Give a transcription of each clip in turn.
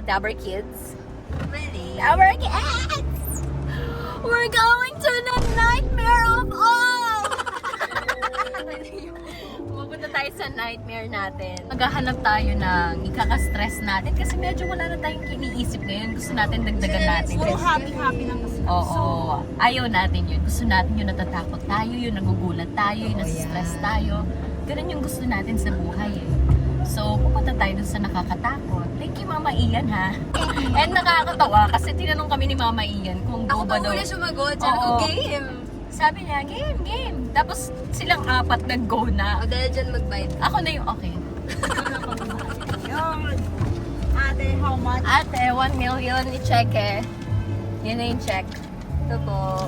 Dabber Kids. Really? Dabber Kids! We're going to the nightmare of all! Pupunta tayo sa nightmare natin. Maghahanap tayo ng ikaka-stress natin kasi medyo wala na tayong iniisip ngayon. Gusto natin dagdagan natin. Puro happy lang kasi. Oo. Ayaw natin yun. Gusto natin yung natatakot tayo, yung nagugulat tayo, yung nasistress tayo. Ganun yung gusto natin sa buhay eh. So, pupunta tayo dun sa nakakatakot. Thank you, Mama Ian, ha? And nakakatawa kasi tinanong kami ni Mama Ian kung go ba daw. Ako pa sumagot. Sabi ko, Oo. game. Sabi niya, game. Tapos silang apat nag-go na. O, dahil dyan mag-bite. Ako na yung okay. Yun. Ate, how much? Ate, 1 million i-check eh. Yan na yung check. Ito po.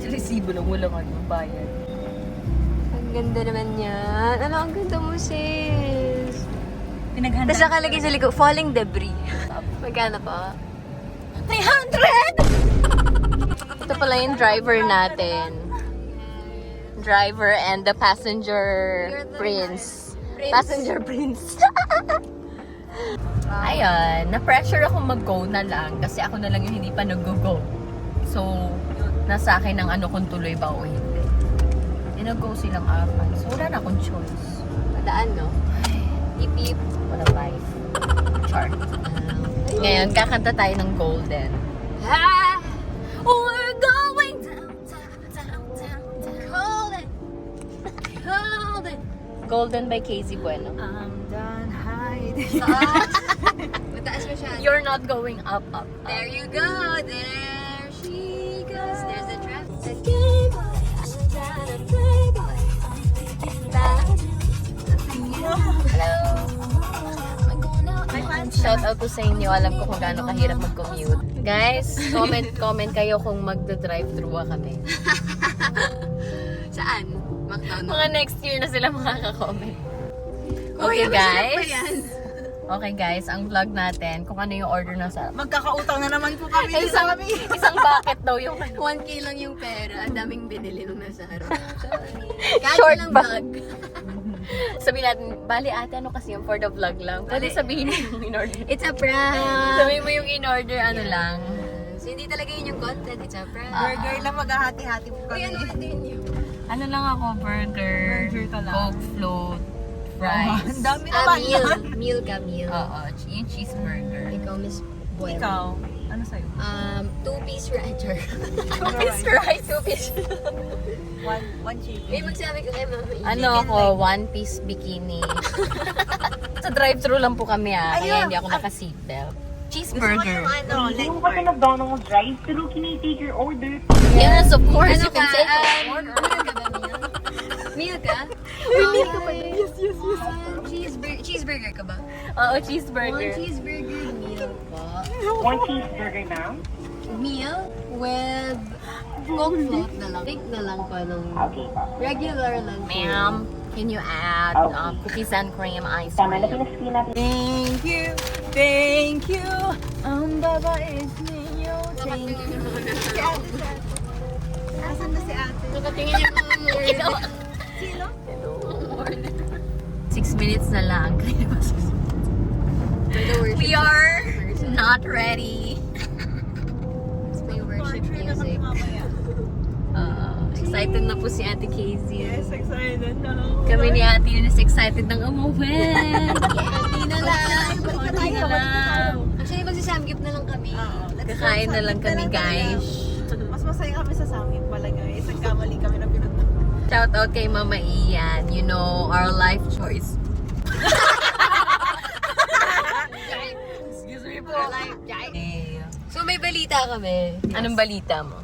Resibo lang, walang ano, bayad. Ang ganda naman yan. Ano, ang ganda mo, sis. Pinaghanda. Tapos nakalagay sa likod, falling debris. Magkano pa? 300! Ito pala yung driver natin. Driver and the passenger prince. Passenger prince. Ayun, na-pressure ako mag-go na lang kasi ako na lang yung hindi pa nag-go. So, nasa akin ang ano kung tuloy ba o hindi. Nag-go silang apat. So, wala na akong choice. Padaan, no? Ipip. Wala life. Char. Ngayon, kakanta tayo ng Golden. Ha! We're going down. Golden! Golden! Golden by Casey Bueno. I'm done hiding. Mataas masyado. You're not going up. There you go. There she goes. There's the trap. Shout out to sa inyo. Alam ko kung gaano kahirap mag-commute. Guys, comment kayo kung magda-drive-thru kami. Saan? McDonald's. Mga next year na sila makaka-comment. Okay guys. Okay guys, ang vlog natin, kung ano yung order na sa... Magkakautang na naman po kami. Isang bucket daw yung... 1K lang yung pera. Ang daming binili nung nasa harap. Short lang ba? vlog. Sabihin natin, bali ate, ano kasi yung for the vlog lang. Pwede sabihin yung in-order. It's a prank. Sabihin mo yung in-order, ano lang. So, hindi talaga yun yung content. It's a prank. Burger lang, maghahati-hati po Uy, kami. ano din yun? Ano lang ako, burger, Burger ka lang. Coke float, fries. Ang dami naman Meal. yan. Meal ka, meal. Oo, yung cheeseburger. Ikaw, Miss Buel. Ikaw, ano sa'yo? 2-piece rancher. Two-piece rice. Two-piece. One chicken. May magsabi ko kay Mama Ian. Ano ako, one-piece bikini. Sa drive-thru lang po kami kaya hindi ako naka-seatbelt. Cheeseburger. Ano, Hindi mo kasi McDonald's drive-thru, can you take your order? Yes, of course. Ano You can ka? take an order. Meal ka ba, meal? Meal ka? meal ka ba? Yes. Cheeseburger ka ba? Oo, One cheeseburger. cheeseburger meal po. One cheeseburger now? Meal with Coke float na lang. Think na lang po nung regular lang po. Ma'am, can you add cookies and cream ice Tama na cream? pinaskin natin. Thank you. Ang babait ninyo. Thank you. Asan na si ate? Nakatingin yung mga Sino? 6 minutes na lang. We are not ready. It's my worship music. Excited na po si Ate Casey. Yes, excited na lang. Kami ni Ate Yun is excited ng umuwi. Hindi na lang. Konti na lang. Actually, magsasamgip na lang kami. Kakain na lang kami, guys. Mas masaya kami sa Samit pala, guys. Nagkamali kami na pinunta. Shout out kay Mama Ian. You know, our life choice. Excuse me po. So, may balita kami. Anong balita mo?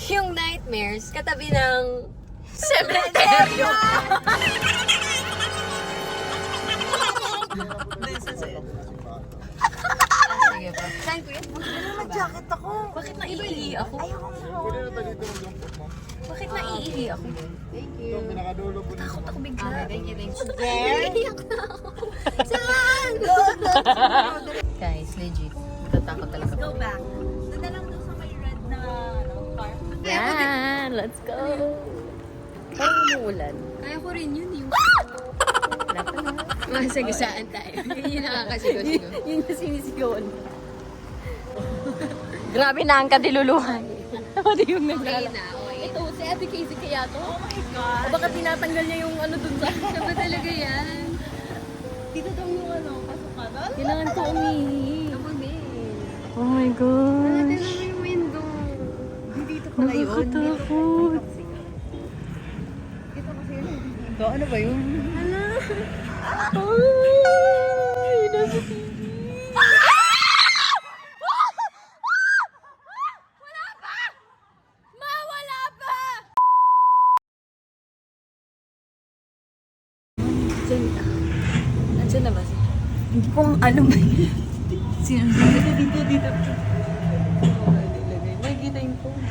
Yung nightmares, katabi ng Cemetery! Sige pa. Saan ko yun? Nag-jacket ako. Bakit naiihi ako? Ayoko na. Bakit naiihi ako? Thank you. Takot ako bigla. Thank you. There? Iyak na ako. Saan? Guys, legit. Natatakot talaga Go ako. back. Doon na lang doon sa may red na car. Yan! Let's go! Parang umuulan. Kaya ko rin yun. Wala pa na. Masagasaan tayo. Yun yung nakakasigaw-sigaw. Yun yung sinisigawan. Grabe na ang kadiluluhan. Pati yung naglala. Ito, si Ate Casey kaya to? Oh my God! O baka tinatanggal niya yung ano dun sa... Siya ba talaga yan? Dito daw yung ano, pasukan. Kailangan ko umihi. Ako din. Oh my God! Natin naman yung window. Dito pala yun. Nakakatakot. Dito kasi yun. Dito, ano ba yun? Ay! Nasa TV. Nandiyan na ba siya? Hindi ko alam ba yun. Sino? Dito. Nakikita yung phone.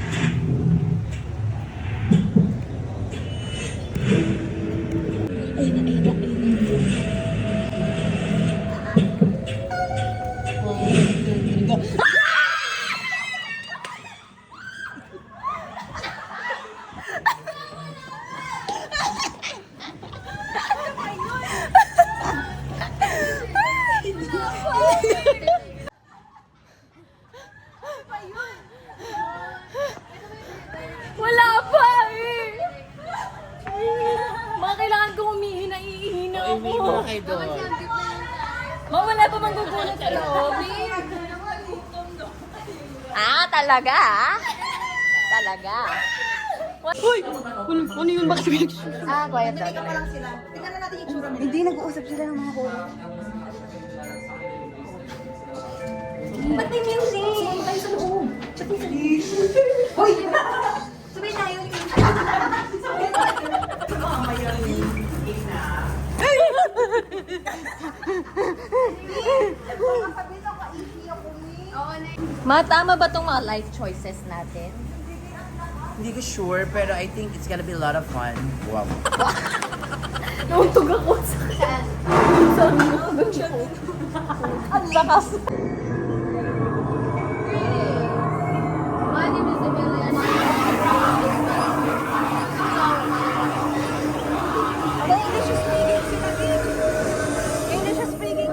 Wala pa eh! Mga kailangan kong umihi na iihina ako. Wala pa manggugulat sa loob. Ah, talaga ah? Talaga. Uy! Ano yun? Bakit? Ah, quiet down. Hindi, nag-uusap sila ng mga kuya. Ba't may music? Saan tayo sa loob? Hoy! Sabay tayo. Ma, tama ba itong mga life choices natin? Hindi ko sure, pero I think it's gonna be a lot of fun. Wow. Nauntog ako sa ang lakas. Money is a million. Aba, English speaking si Katin. English speaking.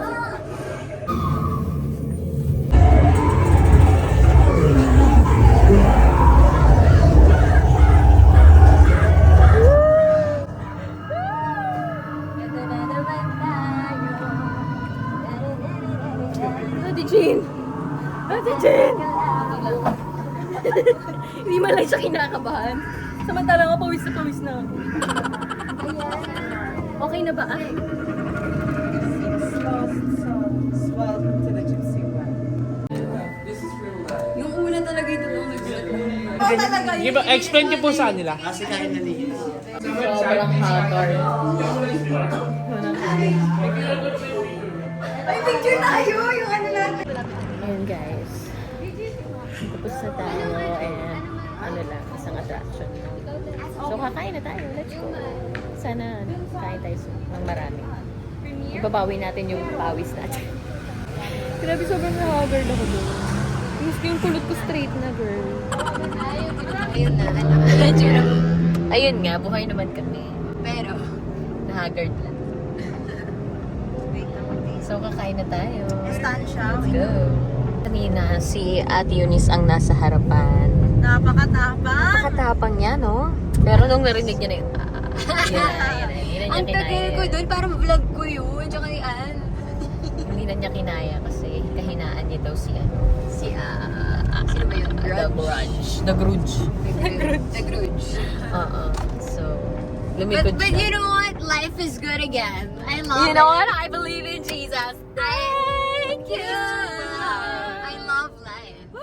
Ate Jean! Ate Jean! Hindi man lang siya kinakabahan. Samantala nga pawis na ako. Okay na ba? Ay, Welcome to the Gypsy World. Yung una talaga ito nung nagulat mo. Oh, talaga yun. Explain niyo po sa kanila. Kasi kahit nalinis. sobrang hagar. Ay, picture tayo! Yung ano natin. Ayan guys. Tapos na tayo and ano lang, isang attraction. So kakain na tayo. Let's go. Sana kain tayo ng marami. Ibabawi natin yung pawis natin. Grabe, sobrang haggard ako doon. Gusto yung kulot ko straight na, girl. Ayun na, ano. Ayun nga, buhay naman kami. Pero, Na-haggard lang. So kakain na tayo. Stand siya. Let's go. Kanina, si Ate Eunice ang nasa harapan. Napakatapang. Nakatapang niya, no? Pero nung narinig niya na yung... Yun ang tagal ko doon, parang vlog ko yun. Tsaka ni Ann. Hindi na niya kinaya kasi kahinaan niya daw si ano. Sino ba yun? The Grudge. The Grudge. The Grudge. Oo. So, lumipad But siya. you know what? Life is good again. I love You know it. what? I believe in Jesus. Thank you! I love life. Woo!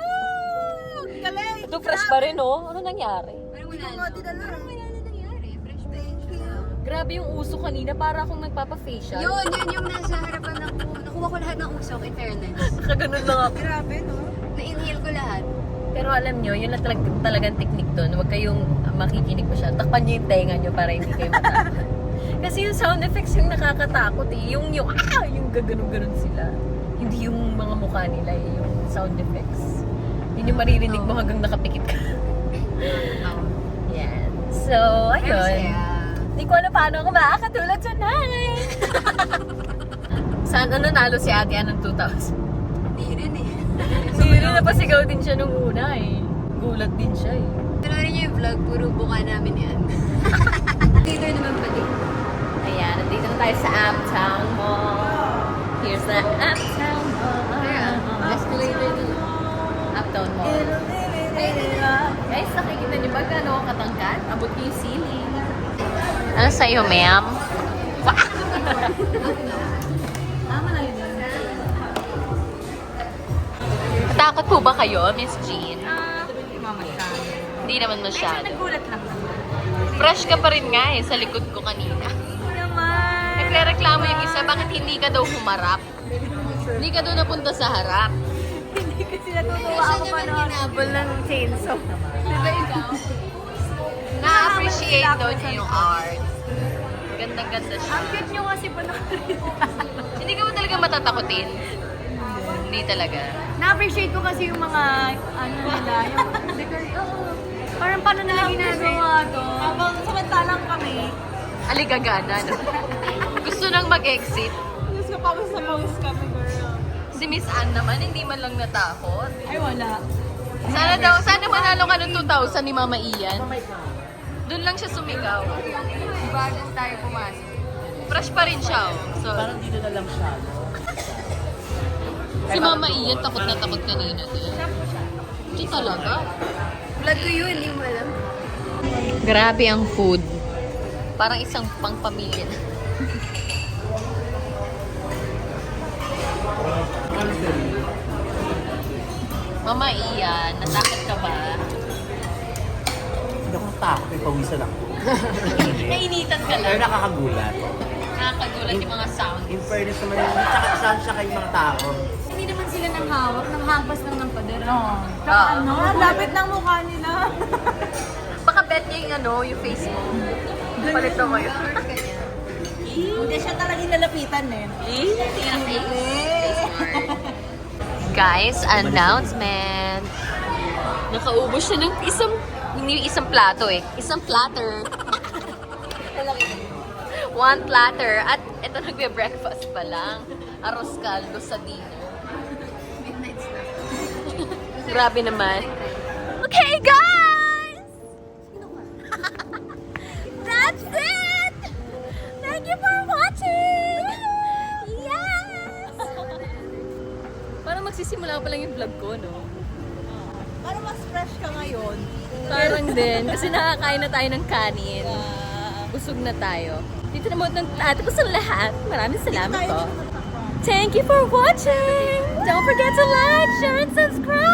Galing! Ito fresh pa rin, oh. Ano nangyari? Parang Hindi wala ko nga dinala. Parang wala na nangyari. Fresh pa Thank you. Grabe yung uso kanina. Para akong nagpapa-facial. Yun yung nasa harapan ako. Nakuha ko lahat ng usok, in fairness. Kaganon lang ako. Grabe, no? Na-inhale ko lahat. Pero alam nyo, yun na talagang technique doon. Huwag kayong makikinig masyado. Takpan nyo yung tenga nyo para hindi kayo matakot. Kasi yung sound effects yung nakakatakot eh. Yung gaganon-ganon sila. Hindi yung mga mukha nila eh. Yung sound effects. Yun yung maririnig mo hanggang nakapikit ka. Yan. So, Pero ayun. saya. Hindi ko alam paano ako makakatulad sa Saan nalo si ate anong 2,000? Hindi rin eh. Hindi rin napasigaw din siya nung una eh. Gulat din siya eh. Panoorin niyo yung vlog, puro buka namin yan. Later naman pala. Ayan, nandito na tayo sa Uptown Mall. Here's the Uptown Mall. Escalator na lang. Uptown Mall. Guys, nakikita niyo ba gano'ng katangkad? Abot niyo yung ceiling. Ano sa'yo, ma'am? Takot po ba kayo, Miss Jean? Hindi naman masyado. Nagulat lang. Fresh ka pa rin nga eh, sa likod ko kanina. Naman. Nagre-reklamo yung isa, bakit hindi ka daw humarap? Hindi ka daw napunta sa harap. Hindi kasi natutuwa Kasi ako pa naman noon. hinabol ng chainsaw. Diba ikaw? Na-appreciate daw niya yung art. Gandang-ganda siya. Ang cute nyo kasi pa Hindi ka ba talaga matatakotin? Hindi talaga. Na-appreciate ko kasi yung mga, ano nila, yung, parang paano nila ginagawa to. Habang samantalang kami, Aligagana, no? Gusto nang mag-exit. gusto pa ako sa pause kami, girl. Si Miss Ann naman, hindi man lang natakot. Ay, wala. Sana manalo ka ng 2,000 ni Mama Ian. Doon lang siya sumigaw. Bago tayo pumasok. Fresh pa rin siya, oh. So, Parang dito na lang siya. No? si Mama Ian, takot na takot kanina din. Hindi talaga. Vlog ko yun, hindi mo alam. Grabe ang food. Parang isang pang-pamilya na. Mama Ian, natakot ka ba? Hindi ako takot, may pawisan ako. Nainitan ka Pero lang. nakakagulat. Nakakagulat yung mga sound. In fairness naman, tsaka saan siya kayong mga tao. Hindi naman sila nang hawak, nang hampas lang ng pader. Oo. Ano? Ang lapit ng mukha nila. Baka bet niya yung ano, yung face mo. Palit na kayo. Hindi siya talaga nalapitan eh. Tingnan ang face. Guys, announcement. Nakaubos siya ng hindi isang plato eh. Isang platter. One platter. At ito nagbe-breakfast pa lang. Arroz caldo sa dinner. Midnight snack. Grabe naman. Okay, guys! That's it! Thank you for watching! Yes! Parang magsisimula pa lang yung vlog ko, no? Para mas fresh ka ngayon. Parang din. Kasi nakakain na tayo ng kanin. Busog na tayo. Dito na mo ng tatapos ang lahat. Maraming salamat po. Thank you for watching! Don't forget to like, share, and subscribe!